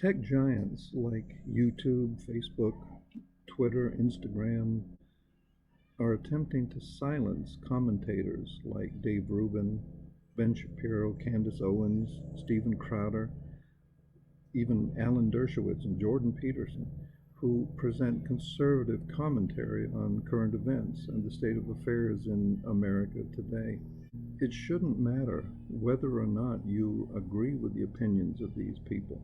Tech giants like YouTube, Facebook, Twitter, Instagram are attempting to silence commentators like Dave Rubin, Ben Shapiro, Candace Owens, Stephen Crowder, even Alan Derschowitz and Jordan Peterson, who present conservative commentary on current events and the state of affairs in America today. It shouldn't matter whether or not you agree with the opinions of these people.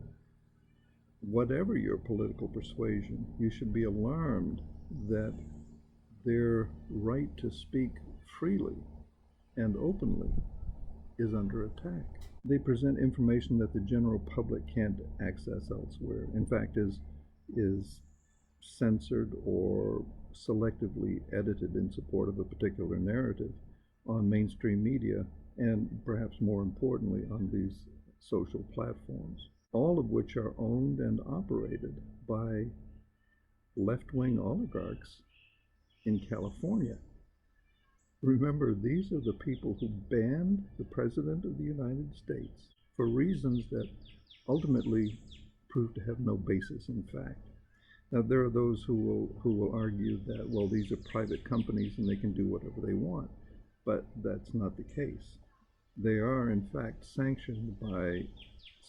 Whatever your political persuasion, you should be alarmed that their right to speak freely and openly is under attack. They present information that the general public can't access elsewhere. In fact, is censored or selectively edited in support of a particular narrative on mainstream media, and perhaps more importantly on these social platforms, all of which are owned and operated by left-wing oligarchs in California. Remember, these are the people who banned the President of the United States for reasons that ultimately proved to have no basis in fact. Now, there are those who will argue that, well, these are private companies and they can do whatever they want, but that's not the case. They are, in fact, sanctioned by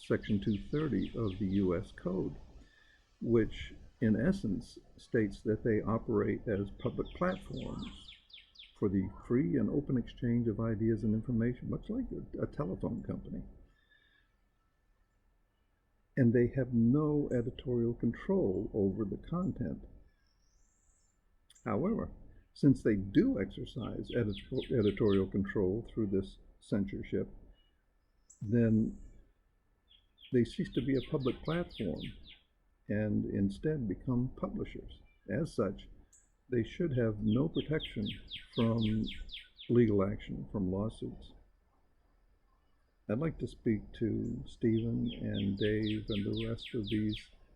Section 230 of the U.S. Code, which in essence states that they operate as public platforms for the free and open exchange of ideas and information, much like a telephone company. And they have no editorial control over the content. However, since they do exercise editorial control through this censorship, then they cease to be a public platform and instead become publishers. As such, they should have no protection from legal action, from lawsuits. I'd like to speak to Stephen and Dave and the rest of these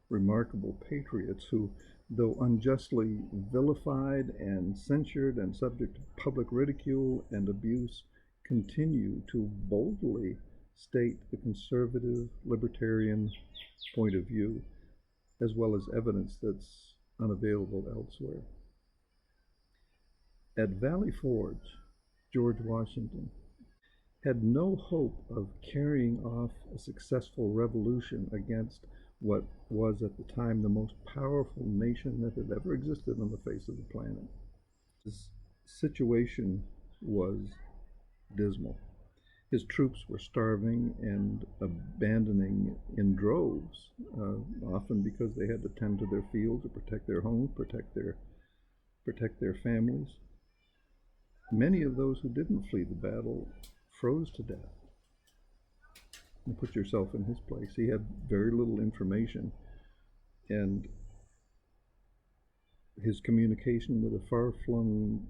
remarkable patriots who, though unjustly vilified and censured and subject to public ridicule and abuse, continue to boldly state the conservative, libertarian point of view, as well as evidence that's unavailable elsewhere. At Valley Forge, George Washington had no hope of carrying off a successful revolution against what was at the time the most powerful nation that had ever existed on the face of the planet. His situation was dismal. His troops were starving and abandoning in droves, often because they had to tend to their fields or protect their homes, protect their families. Many of those who didn't flee the battle froze to death. And put yourself in his place. He had very little information, and his communication with the far-flung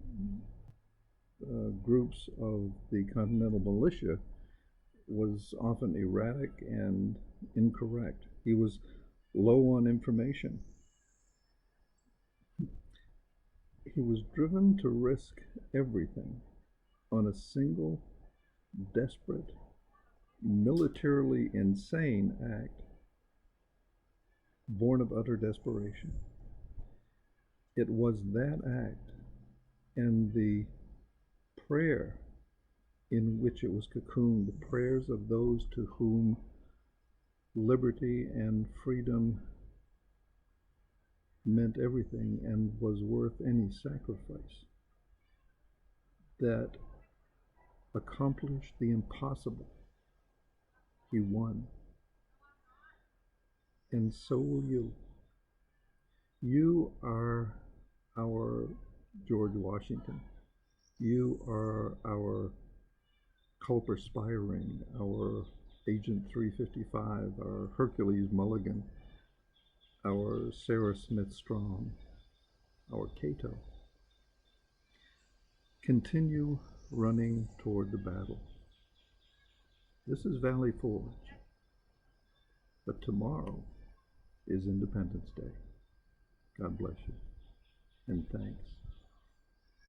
groups of the Continental Militia was often erratic and incorrect. He was low on information. He was driven to risk everything on a single, desperate, militarily insane act, born of utter desperation. It was that act and the prayer in which it was cocooned, the prayers of those to whom liberty and freedom meant everything and was worth any sacrifice, that accomplished the impossible. He won. And so will you. You are our George Washington. You are our Culper Spiring, our Agent 355, our Hercules Mulligan, our Sarah Smith Strong, our Cato. Continue running toward the battle. This is Valley Forge, but tomorrow is Independence Day. God bless you, and thanks.